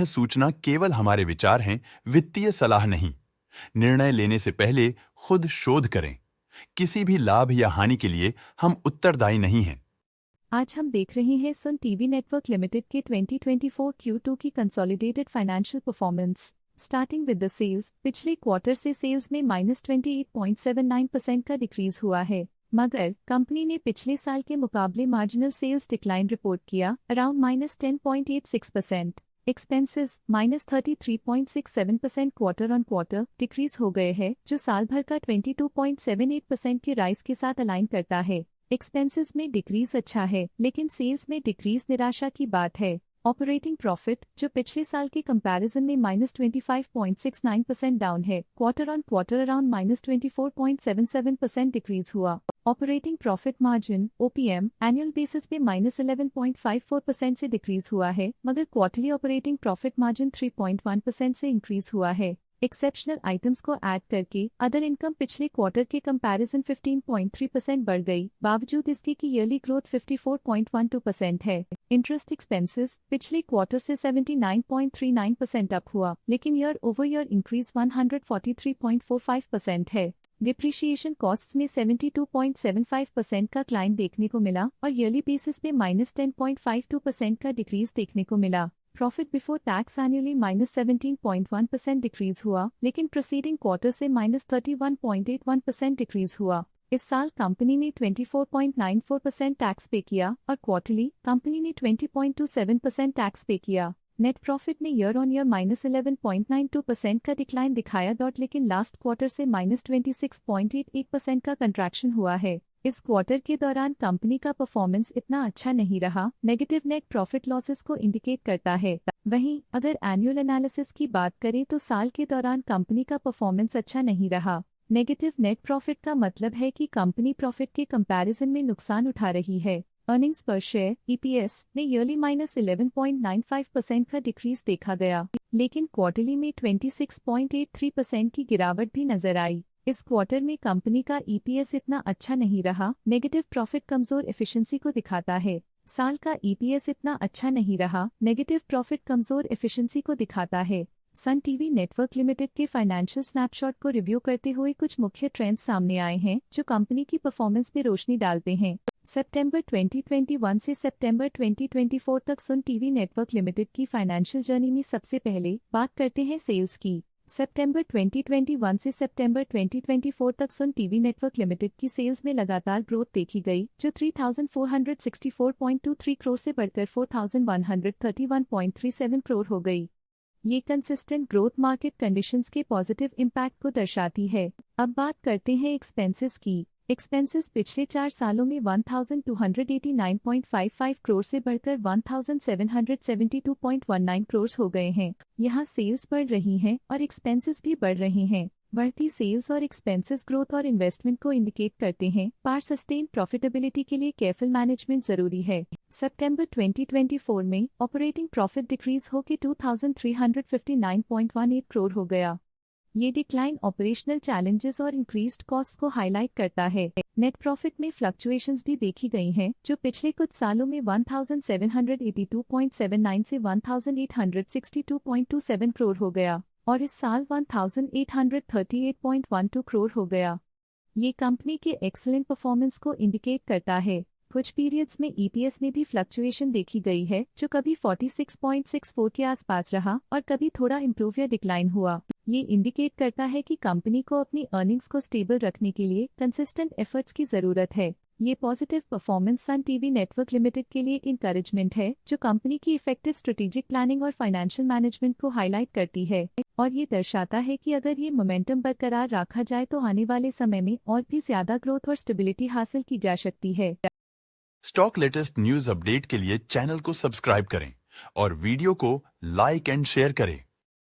सूचना केवल हमारे विचार हैं, वित्तीय सलाह नहीं। निर्णय लेने से पहले खुद शोध करें। किसी भी लाभ या हानि के लिए हम उत्तरदायी नहीं हैं। आज हम देख रहे हैं सुन टीवी नेटवर्क लिमिटेड के 2024 Q2 की consolidated financial performance. Starting with the sales, पिछले क्वार्टर से सेल्स में -28.79% का डिक्रीज हुआ है, मगर कंपनी ने पिछले साल के मुकाबले मार्जिनल सेल्स डिक्लाइन रिपोर्ट किया, around -10.86%। Expenses -33.67% quarter on quarter decrease हो गए हैं, जो साल भर का 22.78% के राइज के साथ अलाइन करता है। एक्सपेंसेस में डिक्रीज अच्छा है, लेकिन सेल्स में डिक्रीज निराशा की बात है। ऑपरेटिंग प्रॉफिट, जो पिछले साल के कंपैरिजन में -25.69% डाउन है, quarter on quarter around -24.77% decrease हुआ। Operating profit margin OPM annual basis पे -11.54% से डिक्रीज हुआ है, मगर क्वार्टरली ऑपरेटिंग प्रॉफिट मार्जिन 3.1% से इंक्रीज हुआ है। एक्सेप्शनल आइटम्स को ऐड करके अदर इनकम पिछले क्वार्टर के कंपैरिजन 15.3% बढ़ गई, बावजूद इसके की ईयरली ग्रोथ 54.12% है। इंटरेस्ट एक्सपेंसेस पिछले क्वार्टर से 79.39% अप हुआ, लेकिन ईयर ओवर ईयर इंक्रीज 143.45% है। डिप्रिशिएशन कॉस्ट्स में 72.75% का क्लाइम देखने को मिला और ईयरली बेसिस पे -10.52% का डिक्रीज देखने को मिला। Profit before tax annually -17.1% decrease हुआ, लेकिन प्रोसीडिंग क्वार्टर से -31.81% डिक्रीज हुआ। इस साल कंपनी ने 24.94% टैक्स पे किया और क्वार्टरली कंपनी ने 20.27% टैक्स पे किया। नेट प्रॉफिट ने ईयर ऑन ईयर -11.92% का डिक्लाइन दिखाया, लेकिन लास्ट क्वार्टर से -26.88% का कंट्रैक्शन हुआ है। इस क्वार्टर के दौरान कंपनी का परफॉर्मेंस इतना अच्छा नहीं रहा, नेगेटिव नेट प्रॉफिट लॉसेस को इंडिकेट करता है। वहीं अगर एनुअल एनालिसिस की बात करें तो साल के दौरान कंपनी का परफॉर्मेंस अच्छा नहीं रहा। नेगेटिव नेट प्रॉफिट का मतलब है कि कंपनी प्रॉफिट के कंपैरिजन में नुकसान उठा रही है। अर्निंग्स पर शेयर EPS ने ईयरली -11.95% का डिक्रीज देखा गया, लेकिन क्वार्टरली में 26.83% की गिरावट भी नजर आई। इस क्वार्टर में कंपनी का EPS इतना अच्छा नहीं रहा, नेगेटिव प्रॉफिट कमजोर एफिशिएंसी को दिखाता है। साल का EPS इतना अच्छा नहीं रहा, नेगेटिव प्रॉफिट कमजोर एफिशिएंसी को दिखाता है। सन टीवी नेटवर्क लिमिटेड के फाइनेंशियल स्नैपशॉट को रिव्यू करते हुए कुछ मुख्य ट्रेंड्स सामने आए हैं, जो कंपनी की परफॉर्मेंस पे रोशनी डालते हैं। सितंबर 2021 से सितंबर 2024 तक सुन टीवी नेटवर्क लिमिटेड की फाइनेंशियल जर्नी में सबसे पहले बात करते हैं सेल्स की। सितंबर 2021 से सितंबर 2024 तक सुन टीवी नेटवर्क लिमिटेड की सेल्स में लगातार ग्रोथ देखी गई, जो 3,464.23 करोड़ से बढ़कर 4,131.37 करोड़ हो गई। ये कंसिस्टेंट ग्रोथ मार्केट कंडीशंस के पॉजिटिव इम्पैक्ट को दर्शाती है। अब बात करते हैं एक्सपेंसेस की। एक्सपेंसेस पिछले 4 सालों में 1,289.55 करोड़ से बढ़कर 1,772.19 करोड़ हो गए हैं। यहाँ सेल्स बढ़ रही हैं और एक्सपेंसेस भी बढ़ रहे हैं। बढ़ती सेल्स और एक्सपेंसेस ग्रोथ और इन्वेस्टमेंट को इंडिकेट करते हैं, पर सस्टेन प्रॉफिटेबिलिटी के लिए केयरफुल मैनेजमेंट जरूरी है। सितंबर 2024 में ऑपरेटिंग प्रॉफिट डिक्रीज होकर 2,359.18 करोड़ हो गया। ये डिक्लाइन ऑपरेशनल चैलेंजेस और इंक्रीज्ड कॉस्ट को हाईलाइट करता है। नेट प्रॉफिट में फ्लक्चुएशंस भी देखी गई हैं, जो पिछले कुछ सालों में 1,782.79 से 1,862.27 करोड़ हो गया और इस साल 1,838.12 करोड़ हो गया। ये कंपनी के एक्सीलेंट परफॉर्मेंस को इंडिकेट करता है। कुछ पीरियड्स में EPS में भी फ्लक्चुएशन देखी गई है, जो कभी 46.64 के आसपास रहा और कभी थोड़ा इम्प्रूव या डिक्लाइन हुआ। ये इंडिकेट करता है कि कंपनी को अपनी अर्निंग्स को स्टेबल रखने के लिए कंसिस्टेंट एफर्ट्स की जरूरत है। ये positive performance Sun TV network limited के लिए एक इंकरेजमेंट है, जो कंपनी की इफेक्टिव स्ट्रेटेजिक प्लानिंग और फाइनेंशियल मैनेजमेंट को हाईलाइट करती है और ये दर्शाता है कि अगर ये मोमेंटम बरकरार रखा जाए तो आने वाले समय में और भी ज्यादा ग्रोथ और स्टेबिलिटी हासिल की जा सकती है। स्टॉक लेटेस्ट न्यूज अपडेट के लिए चैनल को सब्सक्राइब करें और वीडियो को लाइक एंड शेयर करें।